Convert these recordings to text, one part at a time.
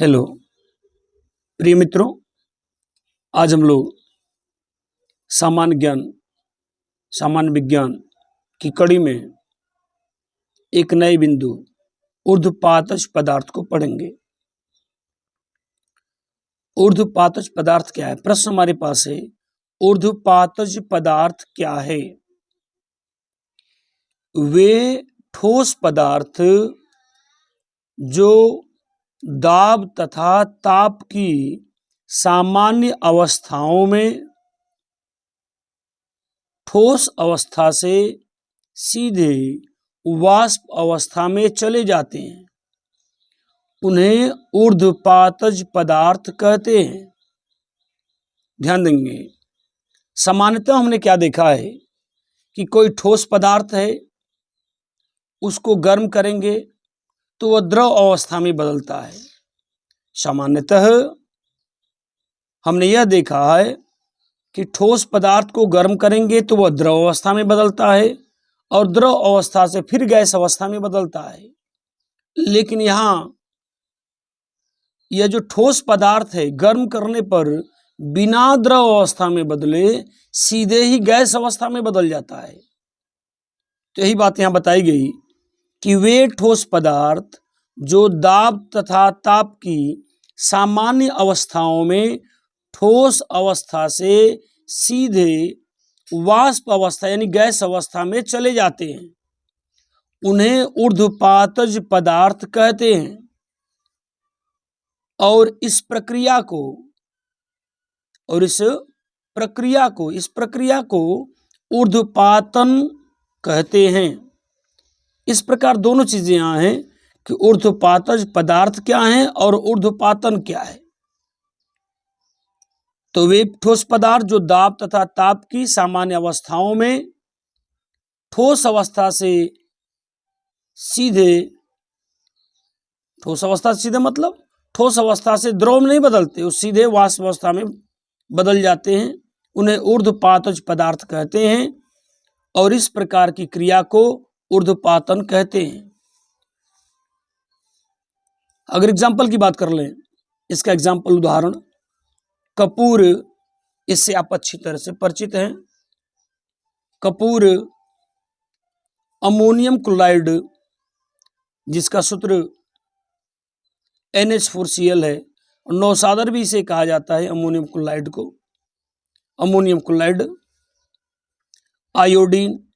Hello प्रिय मित्रों, आज हम लोग सामान्य विज्ञान की कड़ी में एक नए बिंदु ऊर्ध्वपातज पदार्थ को पढ़ेंगे। ऊर्ध्वपातज पदार्थ क्या है? प्रश्न हमारे पास है, ऊर्ध्वपातज पदार्थ क्या है? वे ठोस पदार्थ जो दाब तथा ताप की सामान्य अवस्थाओं में ठोस अवस्था से सीधे वाष्प अवस्था में चले जाते हैं, उन्हें ऊर्ध्वपातज पदार्थ कहते हैं। ध्यान देंगे, सामान्यतः हमने क्या देखा है कि कोई ठोस पदार्थ है, उसको गर्म करेंगे तो वह द्रव अवस्था में बदलता है। सामान्यतः हमने यह देखा है कि ठोस पदार्थ को गर्म करेंगे तो वह द्रव अवस्था में बदलता है और द्रव अवस्था से फिर गैस अवस्था में बदलता है। लेकिन यहाँ यह जो ठोस पदार्थ है, गर्म करने पर बिना द्रव अवस्था में बदले सीधे ही गैस अवस्था में बदल जाता है। तो यही बात यहाँ बताई गई कि वे ठोस पदार्थ जो दाब तथा ताप की सामान्य अवस्थाओं में ठोस अवस्था से सीधे वाष्प अवस्था यानी गैस अवस्था में चले जाते हैं, उन्हें ऊर्ध्वपातज पदार्थ कहते हैं। और इस प्रक्रिया को ऊर्ध्वपातन कहते हैं। इस प्रकार दोनों चीजें यहाँ हैं कि ऊर्ध्वपातज पदार्थ क्या है और ऊर्ध्वपातन क्या है। तो वे ठोस पदार्थ जो दाब तथा ताप की सामान्य अवस्थाओं में ठोस अवस्था से सीधे मतलब ठोस अवस्था से द्रव में नहीं बदलते, उस सीधे वाष्प अवस्था में बदल जाते हैं, उन्हें ऊर्ध्वपातज पदार्थ कहते हैं। और इस प्रकार की क्रिया को ऊर्ध्वपातन कहते हैं। अगर एग्जाम्पल की बात कर लें, इसका एग्जाम्पल उदाहरण कपूर, इससे आप अच्छी तरह से परिचित हैं। कपूर अमोनियम क्लोराइड, जिसका सूत्र NH4Cl है, और नौसादर भी इसे कहा जाता है अमोनियम क्लोराइड को। अमोनियम क्लोराइड, आयोडीन,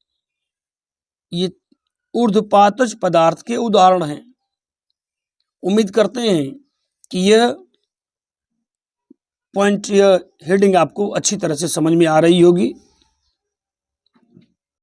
ये ऊर्ध्वपातज पदार्थ के उदाहरण हैं। उम्मीद करते हैं कि यह पॉइंट, यह हेडिंग आपको अच्छी तरह से समझ में आ रही होगी।